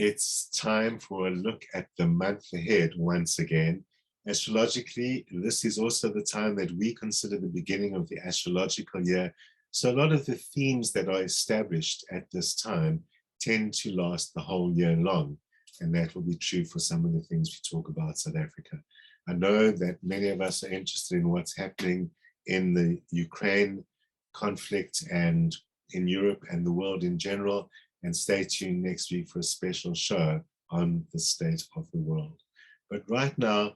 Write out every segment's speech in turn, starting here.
It's time for a look at the month ahead once again. Astrologically, this is also the time that we consider the beginning of the astrological year. So a lot of the themes that are established at this time tend to last the whole year long. And that will be true for some of the things we talk about South Africa. I know that many of us are interested in what's happening in the Ukraine conflict and in Europe and the world in general. And stay tuned next week for a special show on the state of the world. But right now,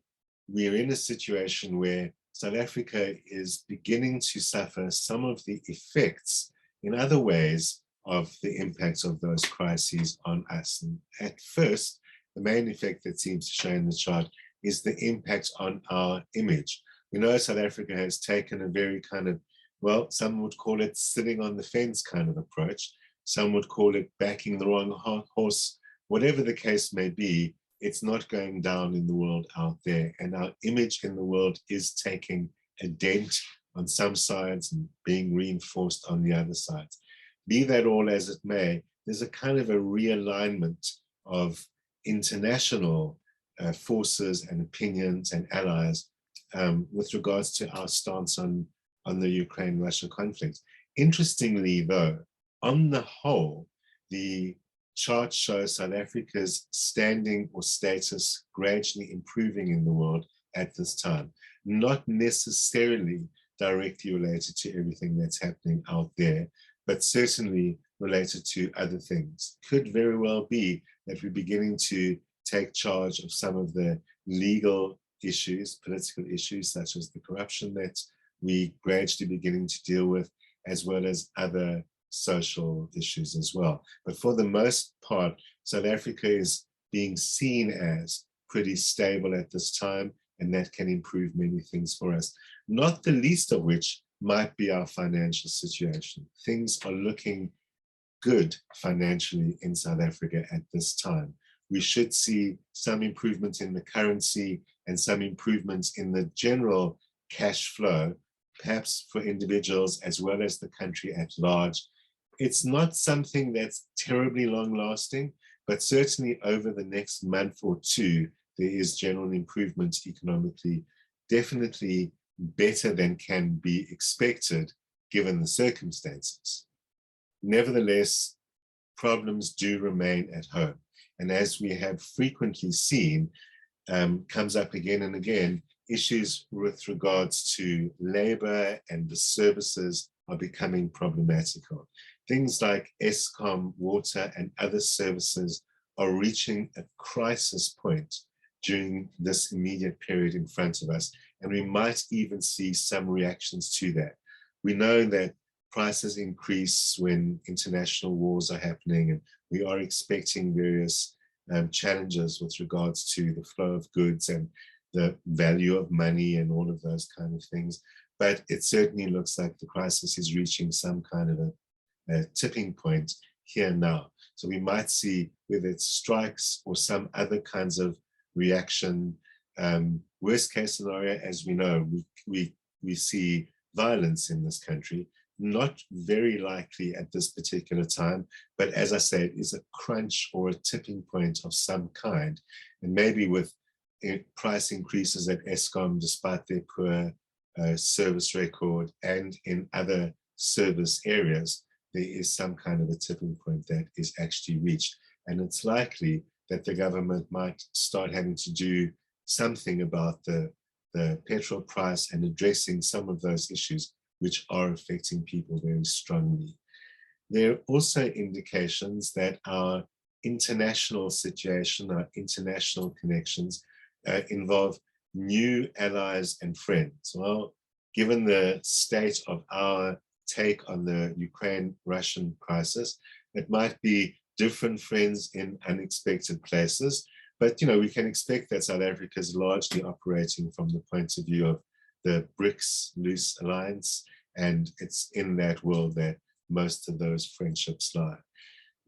we're in a situation where South Africa is beginning to suffer some of the effects in other ways of the impacts of those crises on us. And at first, the main effect that seems to show in the chart is the impact on our image. We know South Africa has taken a very kind of, well, some would call it sitting on the fence kind of approach. Some would call it backing the wrong horse. Whatever the case may be, it's not going down in the world out there. And our image in the world is taking a dent on some sides and being reinforced on the other sides. Be that all as it may, there's a kind of a realignment of international forces and opinions and allies with regards to our stance on the Ukraine-Russia conflict. Interestingly, though, on the whole, the chart shows South Africa's standing or status gradually improving in the world at this time, not necessarily directly related to everything that's happening out there, but certainly related to other things. Could very well be that we're beginning to take charge of some of the legal issues, political issues, such as the corruption that we gradually beginning to deal with, as well as other social issues as well. But for the most part, South Africa is being seen as pretty stable at this time, and that can improve many things for us, not the least of which might be our financial situation. Things are looking good financially in South Africa at this time. We should see some improvement in the currency and some improvements in the general cash flow, perhaps for individuals as well as the country at large. It's not something that's terribly long lasting, but certainly over the next month or two, there is general improvement economically, definitely better than can be expected given the circumstances. Nevertheless, problems do remain at home. And as we have frequently seen, comes up again and again, issues with regards to labor and the services are becoming problematical. Things like Eskom, water, and other services are reaching a crisis point during this immediate period in front of us. And we might even see some reactions to that. We know that prices increase when international wars are happening, and we are expecting various challenges with regards to the flow of goods and the value of money and all of those kind of things. But it certainly looks like the crisis is reaching some kind of a tipping point here now. So we might see whether it's strikes or some other kinds of reaction. Worst case scenario, as we know, we see violence in this country, not very likely at this particular time, but as I say, it is a crunch or a tipping point of some kind. And maybe with price increases at Eskom, despite their poor service record, and in other service areas, there is some kind of a tipping point that is actually reached. And it's likely that the government might start having to do something about the petrol price and addressing some of those issues which are affecting people very strongly. There are also indications that our international situation, our international connections involve new allies and friends. Well, given the state of our take on the Ukraine-Russian crisis, it might be different friends in unexpected places. But, you know, we can expect that South Africa is largely operating from the point of view of the BRICS loose alliance, and it's in that world that most of those friendships lie.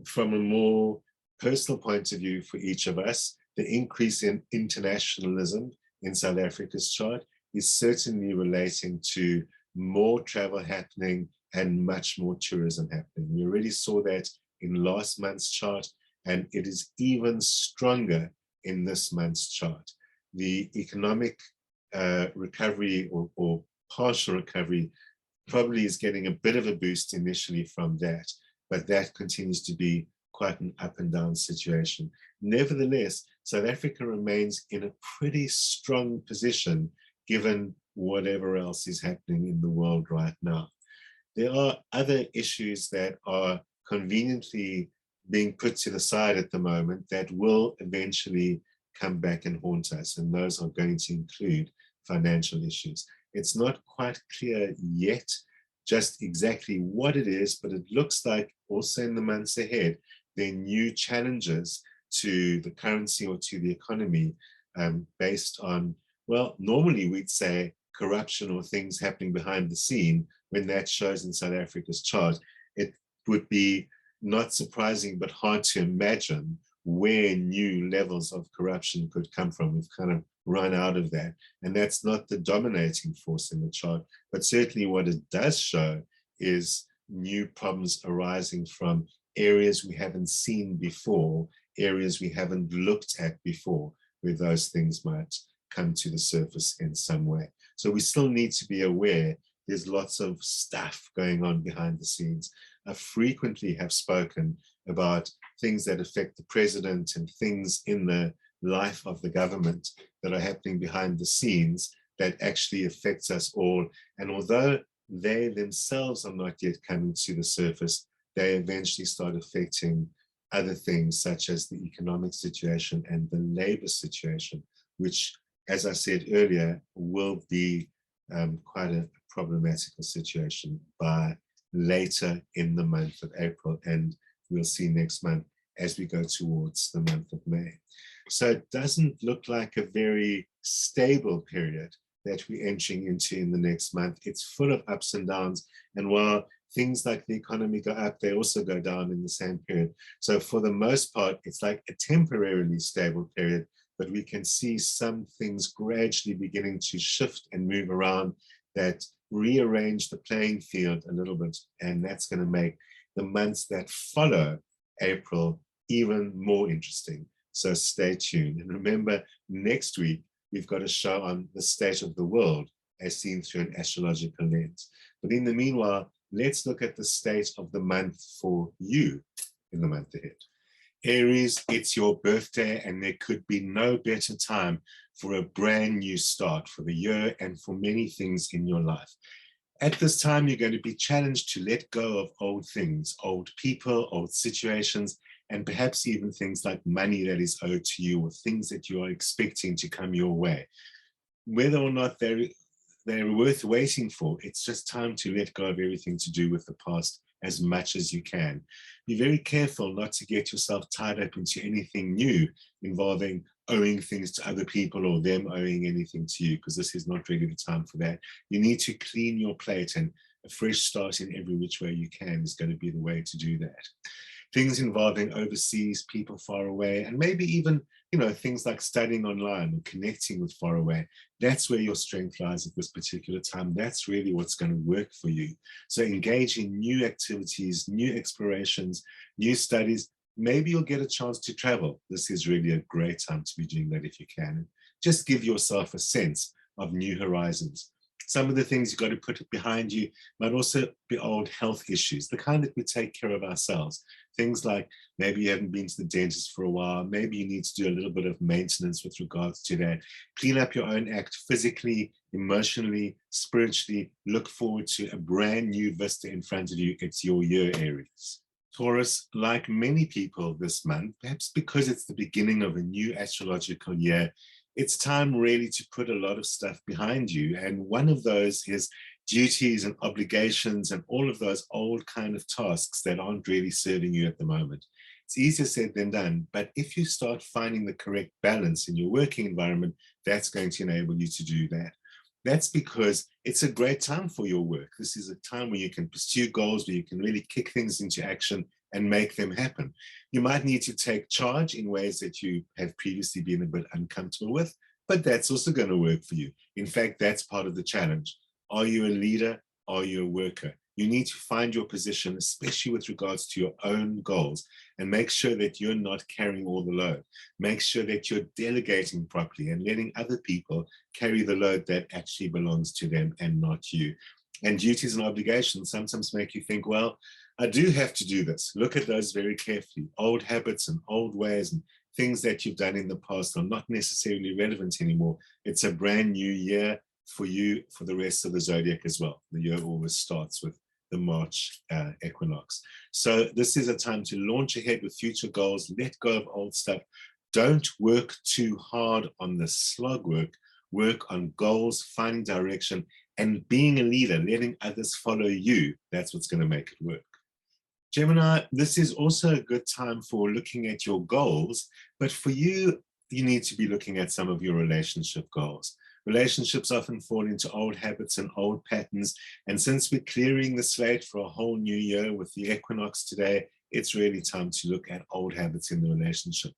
From a more personal point of view for each of us, the increase in internationalism in South Africa's chart is certainly relating to more travel happening and much more tourism happening. We already saw that in last month's chart, and it is even stronger in this month's chart. The economic recovery or partial recovery probably is getting a bit of a boost initially from that, but that continues to be quite an up and down situation. Nevertheless, South Africa remains in a pretty strong position given whatever else is happening in the world right now. There are other issues that are conveniently being put to the side at the moment that will eventually come back and haunt us, and those are going to include financial issues. It's not quite clear yet just exactly what it is, but it looks like also in the months ahead, there are new challenges to the currency or to the economy based on, well, normally we'd say corruption or things happening behind the scene. When that shows in South Africa's chart, it would be not surprising, but hard to imagine where new levels of corruption could come from. We've kind of run out of that. And that's not the dominating force in the chart, but certainly what it does show is new problems arising from areas we haven't seen before, areas we haven't looked at before, where those things might come to the surface in some way. So we still need to be aware there's lots of stuff going on behind the scenes. I frequently have spoken about things that affect the president and things in the life of the government that are happening behind the scenes that actually affects us all. And although they themselves are not yet coming to the surface, they eventually start affecting other things such as the economic situation and the labor situation, which, as I said earlier, will be quite a problematical situation by later in the month of April, and we'll see next month as we go towards the month of May. So it doesn't look like a very stable period that we're entering into in the next month. It's full of ups and downs, and while things like the economy go up, they also go down in the same period. So for the most part, it's like a temporarily stable period, but we can see some things gradually beginning to shift and move around that rearrange the playing field a little bit. And that's going to make the months that follow April even more interesting. So stay tuned. And remember, next week, we've got a show on the state of the world as seen through an astrological lens. But in the meanwhile, let's look at the state of the month for you in the month ahead. Aries, it's your birthday, and there could be no better time for a brand new start for the year and for many things in your life. At this time, you're going to be challenged to let go of old things, old people, old situations, and perhaps even things like money that is owed to you or things that you are expecting to come your way. Whether or not they're worth waiting for, it's just time to let go of everything to do with the past as much as you can. Be very careful not to get yourself tied up into anything new involving owing things to other people or them owing anything to you, because this is not really the time for that. You need to clean your plate, and a fresh start in every which way you can is going to be the way to do that. Things involving overseas, people far away, and maybe even, things like studying online and connecting with far away. That's where your strength lies at this particular time. That's really what's going to work for you. So engage in new activities, new explorations, new studies. Maybe you'll get a chance to travel. This is really a great time to be doing that if you can. Just give yourself a sense of new horizons. Some of the things you've got to put behind you might also be old health issues, the kind that we take care of ourselves. Things like maybe you haven't been to the dentist for a while, maybe you need to do a little bit of maintenance with regards to that. Clean up your own act physically, emotionally, spiritually. Look forward to a brand new vista in front of you. It's your year, Aries. Taurus, like many people this month, perhaps because it's the beginning of a new astrological year, it's time really to put a lot of stuff behind you. And one of those is duties and obligations and all of those old kind of tasks that aren't really serving you at the moment. It's easier said than done, but if you start finding the correct balance in your working environment, that's going to enable you to do that. That's because it's a great time for your work. This is a time where you can pursue goals, where you can really kick things into action and make them happen. You might need to take charge in ways that you have previously been a bit uncomfortable with, but that's also going to work for you. In fact, that's part of the challenge. Are you a leader? Are you a worker? You need to find your position, especially with regards to your own goals, and make sure that you're not carrying all the load. Make sure that you're delegating properly and letting other people carry the load that actually belongs to them and not you. And duties and obligations sometimes make you think, well, I do have to do this. Look at those very carefully. Old habits and old ways and things that you've done in the past are not necessarily relevant anymore. It's a brand new year for you, for the rest of the zodiac as well. The year always starts with the March equinox. So this is a time to launch ahead with future goals, let go of old stuff. Don't work too hard on the slog work. Work on goals, finding direction, and being a leader, letting others follow you. That's what's going to make it work. Gemini, this is also a good time for looking at your goals, but for you, you need to be looking at some of your relationship goals. Relationships often fall into old habits and old patterns, and since we're clearing the slate for a whole new year with the equinox today, it's really time to look at old habits in the relationship.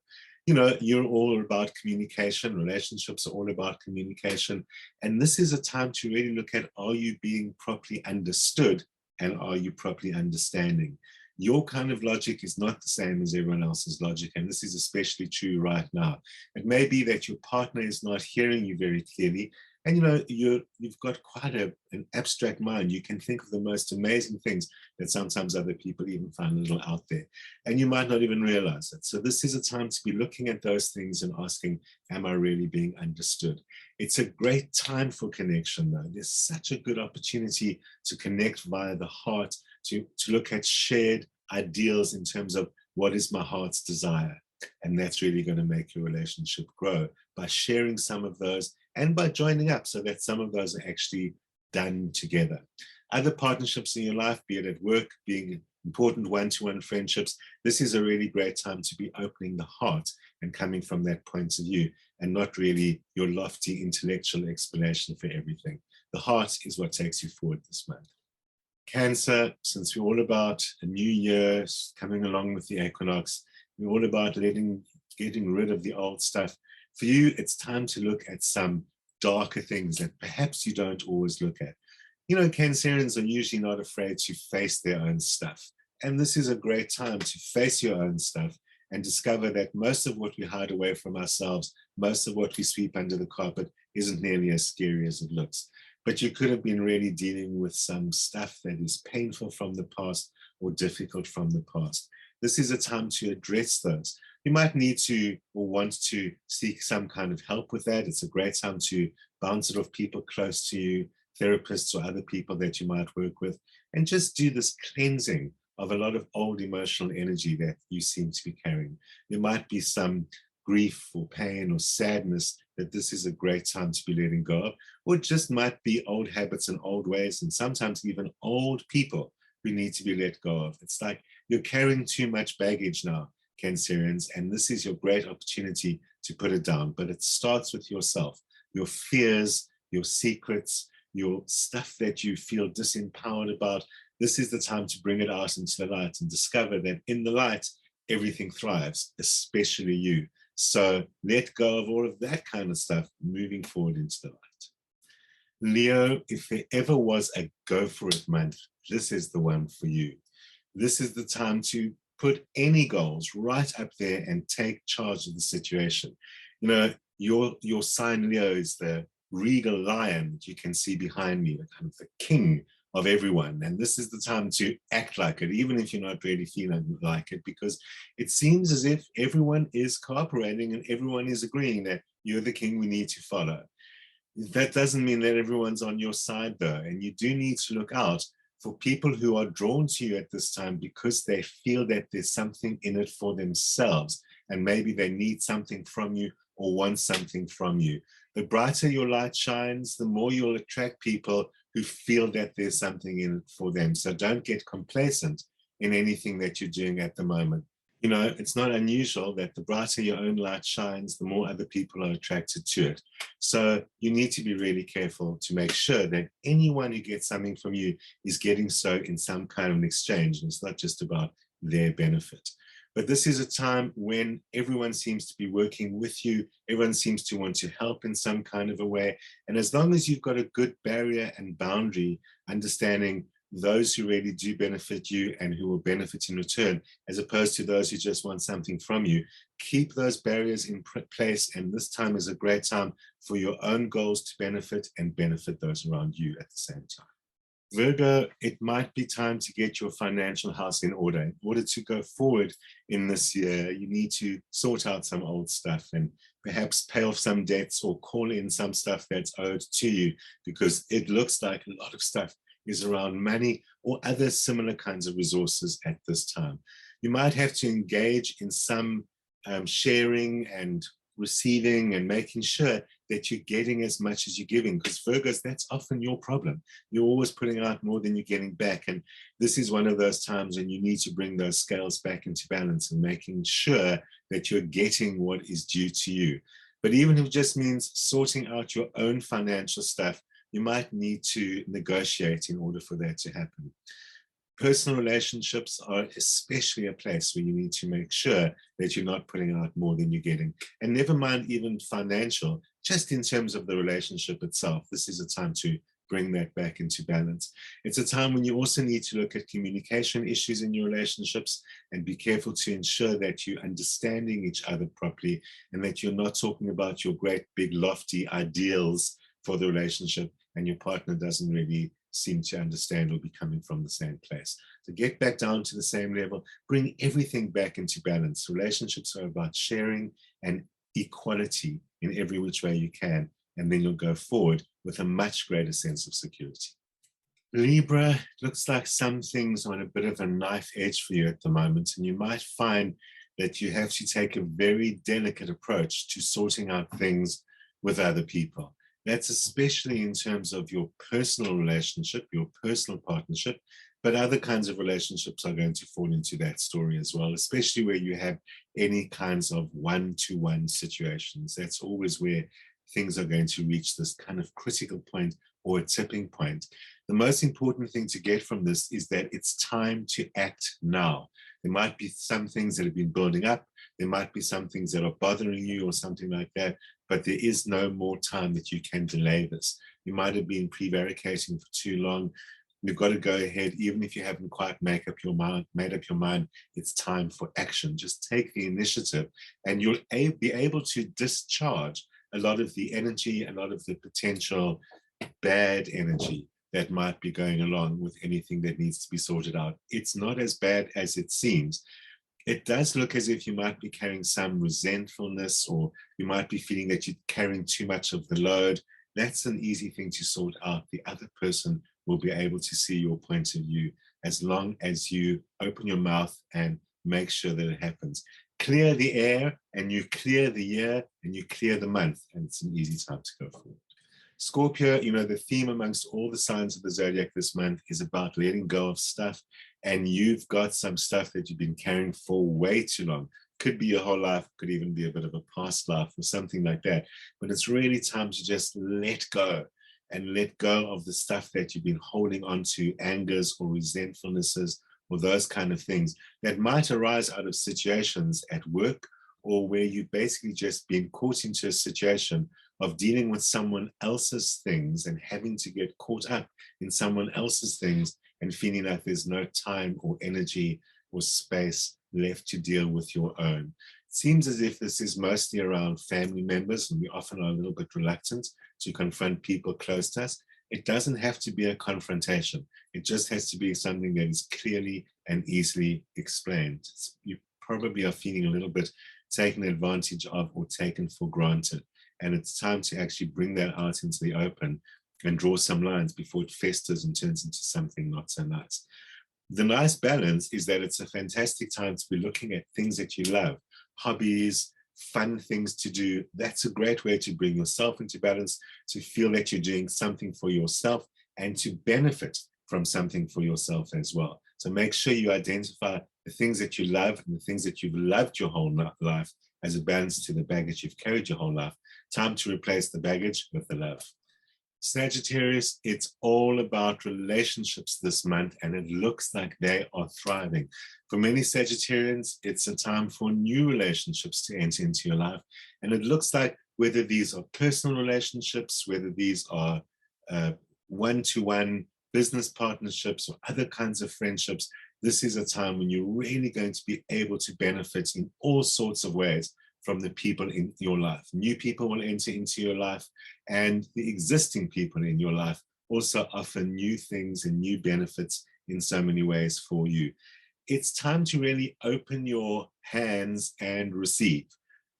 You know, you're all about communication. Relationships are all about communication. And this is a time to really look at, are you being properly understood and are you properly understanding? Your kind of logic is not the same as everyone else's logic. And this is especially true right now. It may be that your partner is not hearing you very clearly. And you know, you've got quite an abstract mind. You can think of the most amazing things that sometimes other people even find a little out there. And you might not even realize it. So this is a time to be looking at those things and asking, am I really being understood? It's a great time for connection, though. There's such a good opportunity to connect via the heart, to look at shared ideals in terms of what is my heart's desire. And that's really going to make your relationship grow by sharing some of those and by joining up so that some of those are actually done together. Other partnerships in your life, be it at work, being important one-to-one friendships, this is a really great time to be opening the heart and coming from that point of view and not really your lofty intellectual explanation for everything. The heart is what takes you forward this month. Cancer, since we're all about a new year coming along with the equinox, we're all about getting rid of the old stuff. For you, it's time to look at some darker things that perhaps you don't always look at. You know, Cancerians are usually not afraid to face their own stuff. And this is a great time to face your own stuff and discover that most of what we hide away from ourselves, most of what we sweep under the carpet isn't nearly as scary as it looks. But you could have been really dealing with some stuff that is painful from the past or difficult from the past. This is a time to address those. You might need to or want to seek some kind of help with that. It's a great time to bounce it off people close to you, therapists or other people that you might work with, and just do this cleansing of a lot of old emotional energy that you seem to be carrying. There might be some grief or pain or sadness that this is a great time to be letting go of, or it just might be old habits and old ways, and sometimes even old people who need to be let go of. It's like you're carrying too much baggage now, Cancerians, and this is your great opportunity to put it down. But it starts with yourself, your fears, your secrets, your stuff that you feel disempowered about. This is the time to bring it out into the light and discover that in the light, everything thrives, especially you. So let go of all of that kind of stuff moving forward into the light. Leo, if there ever was a go for it month, this is the one for you. This is the time to put any goals right up there and take charge of the situation. You know, your sign Leo is the regal lion that you can see behind me, the kind of the king of everyone. And this is the time to act like it, even if you're not really feeling like it, because it seems as if everyone is cooperating and everyone is agreeing that you're the king we need to follow. That doesn't mean that everyone's on your side, though, and you do need to look out for people who are drawn to you at this time because they feel that there's something in it for themselves, and maybe they need something from you or want something from you. The brighter your light shines, the more you'll attract people who feel that there's something in it for them. So don't get complacent in anything that you're doing at the moment. You know, it's not unusual that the brighter your own light shines, the more other people are attracted to it. So you need to be really careful to make sure that anyone who gets something from you is getting so in some kind of an exchange, and it's not just about their benefit. But this is a time when everyone seems to be working with you. Everyone seems to want to help in some kind of a way. And as long as you've got a good barrier and boundary, understanding those who really do benefit you and who will benefit in return, as opposed to those who just want something from you. Keep those barriers in place, and this time is a great time for your own goals to benefit and benefit those around you at the same time. Virgo, it might be time to get your financial house in order. In order to go forward in this year, you need to sort out some old stuff and perhaps pay off some debts or call in some stuff that's owed to you, because it looks like a lot of stuff is around money or other similar kinds of resources at this time. You might have to engage in some sharing and receiving and making sure that you're getting as much as you're giving, because Virgos, that's often your problem. You're always putting out more than you're getting back. And this is one of those times when you need to bring those scales back into balance and making sure that you're getting what is due to you. But even if it just means sorting out your own financial stuff, you might need to negotiate in order for that to happen. Personal relationships are especially a place where you need to make sure that you're not putting out more than you're getting. And never mind even financial, just in terms of the relationship itself, this is a time to bring that back into balance. It's a time when you also need to look at communication issues in your relationships and be careful to ensure that you're understanding each other properly and that you're not talking about your great big lofty ideals for the relationship and your partner doesn't really seem to understand or be coming from the same place. So get back down to the same level, bring everything back into balance. Relationships are about sharing and equality in every which way you can, and then you'll go forward with a much greater sense of security. Libra, looks like some things are on a bit of a knife edge for you at the moment, and you might find that you have to take a very delicate approach to sorting out things with other people. That's especially in terms of your personal relationship, your personal partnership, but other kinds of relationships are going to fall into that story as well, especially where you have any kinds of one-to-one situations. That's always where things are going to reach this kind of critical point or a tipping point. The most important thing to get from this is that it's time to act now. There might be some things that have been building up. There might be some things that are bothering you or something like that, but there is no more time that you can delay this. You might have been prevaricating for too long. You've got to go ahead, even if you haven't quite made up your mind, it's time for action. Just take the initiative and you'll be able to discharge a lot of the energy, a lot of the potential bad energy that might be going along with anything that needs to be sorted out. It's not as bad as it seems. It does look as if you might be carrying some resentfulness, or you might be feeling that you're carrying too much of the load. That's an easy thing to sort out. The other person will be able to see your point of view as long as you open your mouth and make sure that it happens. Clear the air and you clear the year and you clear the month, and it's an easy time to go forward. Scorpio, you know, the theme amongst all the signs of the zodiac this month is about letting go of stuff, and you've got some stuff that you've been carrying for way too long. Could be your whole life, could even be a bit of a past life or something like that. But it's really time to just let go and let go of the stuff that you've been holding on to, angers or resentfulnesses or those kind of things that might arise out of situations at work, or where you've basically just been caught into a situation of dealing with someone else's things and having to get caught up in someone else's things and feeling like there's no time or energy or space left to deal with your own. It seems as if this is mostly around family members, and we often are a little bit reluctant to confront people close to us. It doesn't have to be a confrontation. It just has to be something that is clearly and easily explained. You probably are feeling a little bit taken advantage of or taken for granted. And it's time to actually bring that out into the open and draw some lines before it festers and turns into something not so nice. The nice balance is that it's a fantastic time to be looking at things that you love, hobbies, fun things to do. That's a great way to bring yourself into balance, to feel that you're doing something for yourself and to benefit from something for yourself as well. So make sure you identify the things that you love and the things that you've loved your whole life as a balance to the baggage you've carried your whole life. Time to replace the baggage with the love. Sagittarius, it's all about relationships this month, and it looks like they are thriving. For many Sagittarians, it's a time for new relationships to enter into your life. And it looks like whether these are personal relationships, whether these are one-to-one business partnerships or other kinds of friendships, this is a time when you're really going to be able to benefit in all sorts of ways from the people in your life. New people will enter into your life, and the existing people in your life also offer new things and new benefits in so many ways for you. It's time to really open your hands and receive.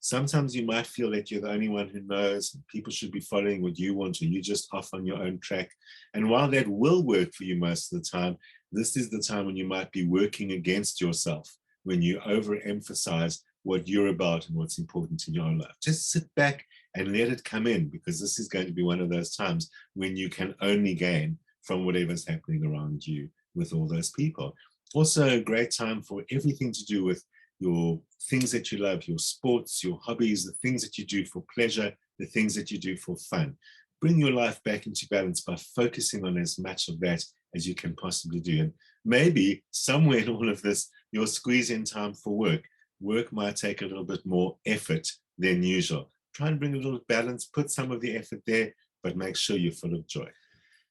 Sometimes you might feel that you're the only one who knows, and people should be following what you want, or you're just off on your own track. And while that will work for you most of the time, this is the time when you might be working against yourself, when you overemphasize what you're about and what's important in your own life. Just sit back and let it come in, because this is going to be one of those times when you can only gain from whatever's happening around you with all those people. Also a great time for everything to do with your things that you love, your sports, your hobbies, the things that you do for pleasure, the things that you do for fun. Bring your life back into balance by focusing on as much of that as you can possibly do. And maybe somewhere in all of this, you'll squeeze in time for work. Work might take a little bit more effort than usual. Try and bring a little balance, put some of the effort there, but make sure you're full of joy.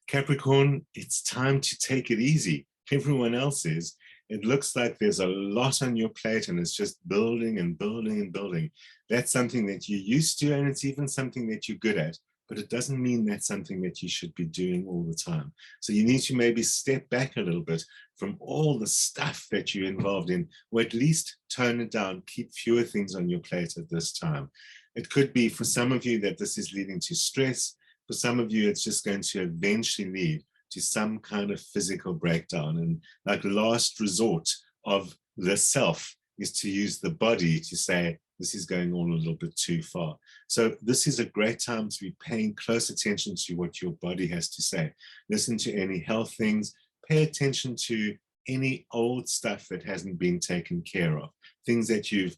Capricorn, it's time to take it easy. Everyone else is. It looks like there's a lot on your plate and it's just building and building and building. That's something that you're used to, and it's even something that you're good at, but it doesn't mean that's something that you should be doing all the time. So you need to maybe step back a little bit from all the stuff that you're involved in, or at least tone it down, keep fewer things on your plate at this time. It could be for some of you that this is leading to stress. For some of you, it's just going to eventually lead to some kind of physical breakdown. And like last resort of the self is to use the body to say, this is going all a little bit too far. So this is a great time to be paying close attention to what your body has to say. Listen to any health things, pay attention to any old stuff that hasn't been taken care of, things that you've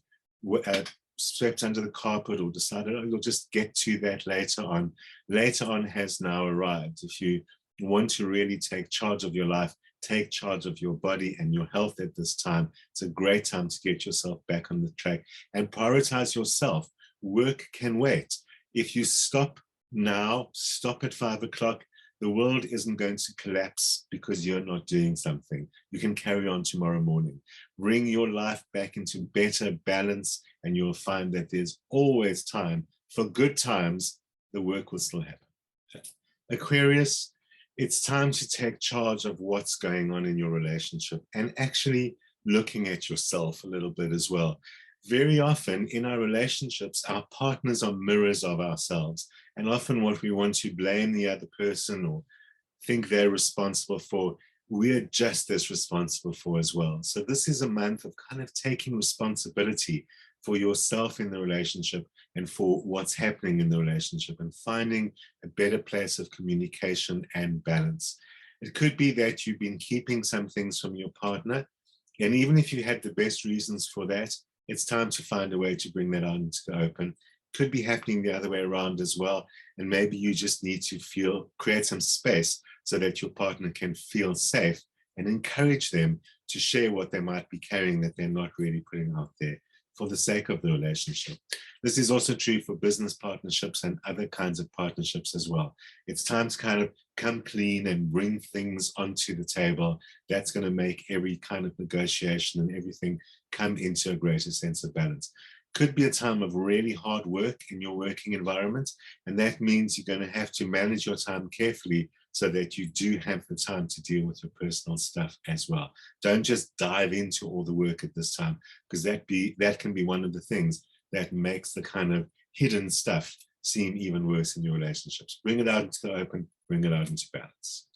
swept under the carpet or decided, oh, you'll just get to that later on. Later on has now arrived. If you want to really take charge of your life, take charge of your body and your health at this time, it's a great time to get yourself back on the track and prioritize yourself. Work can wait. If you stop now, stop at 5 o'clock, the world isn't going to collapse because you're not doing something. You can carry on tomorrow morning. Bring your life back into better balance, and you'll find that there's always time. For good times, the work will still happen. Aquarius, it's time to take charge of what's going on in your relationship and actually looking at yourself a little bit as well. Very often in our relationships, our partners are mirrors of ourselves. And often what we want to blame the other person or think they're responsible for, we're just as responsible for as well. So this is a month of kind of taking responsibility for yourself in the relationship and for what's happening in the relationship and finding a better place of communication and balance. It could be that you've been keeping some things from your partner, and even if you had the best reasons for that, it's time to find a way to bring that out into the open. Could be happening the other way around as well, and maybe you just need to create some space so that your partner can feel safe and encourage them to share what they might be carrying that they're not really putting out there for the sake of the relationship. This is also true for business partnerships and other kinds of partnerships as well. It's time to kind of come clean and bring things onto the table. That's going to make every kind of negotiation and everything come into a greater sense of balance. Could be a time of really hard work in your working environment, and that means you're going to have to manage your time carefully so that you do have the time to deal with your personal stuff as well. Don't just dive into all the work at this time, because that can be one of the things that makes the kind of hidden stuff seem even worse in your relationships. Bring it out into the open, bring it out into balance.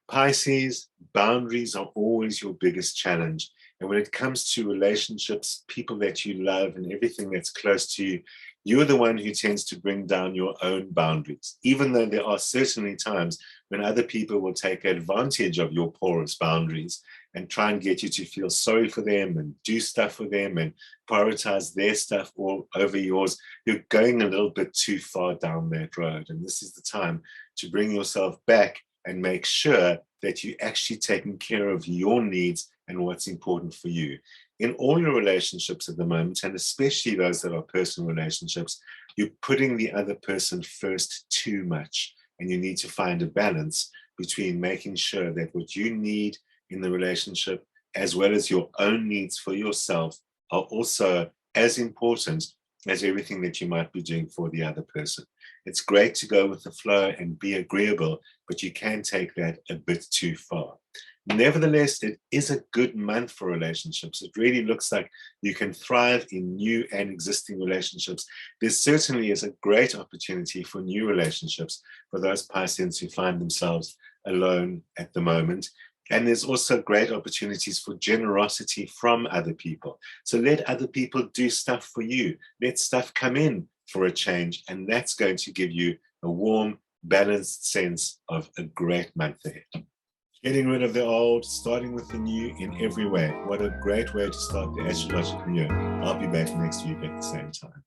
Pisces, boundaries are always your biggest challenge. And when it comes to relationships, people that you love and everything that's close to you, you're the one who tends to bring down your own boundaries, even though there are certainly times when other people will take advantage of your porous boundaries and try and get you to feel sorry for them and do stuff for them and prioritize their stuff all over yours. You're going a little bit too far down that road. And this is the time to bring yourself back and make sure that you're actually taking care of your needs and what's important for you. In all your relationships at the moment, and especially those that are personal relationships, you're putting the other person first too much. and you need to find a balance between making sure that what you need in the relationship, as well as your own needs for yourself, are also as important as everything that you might be doing for the other person. It's great to go with the flow and be agreeable, but you can take that a bit too far. Nevertheless, it is a good month for relationships. It really looks like you can thrive in new and existing relationships. There certainly is a great opportunity for new relationships for those Pisceans who find themselves alone at the moment. And there's also great opportunities for generosity from other people. So let other people do stuff for you. Let stuff come in for a change, and that's going to give you a warm, balanced sense of a great month ahead. Getting rid of the old, starting with the new in every way. What a great way to start the astrological year. I'll be back next week at the same time.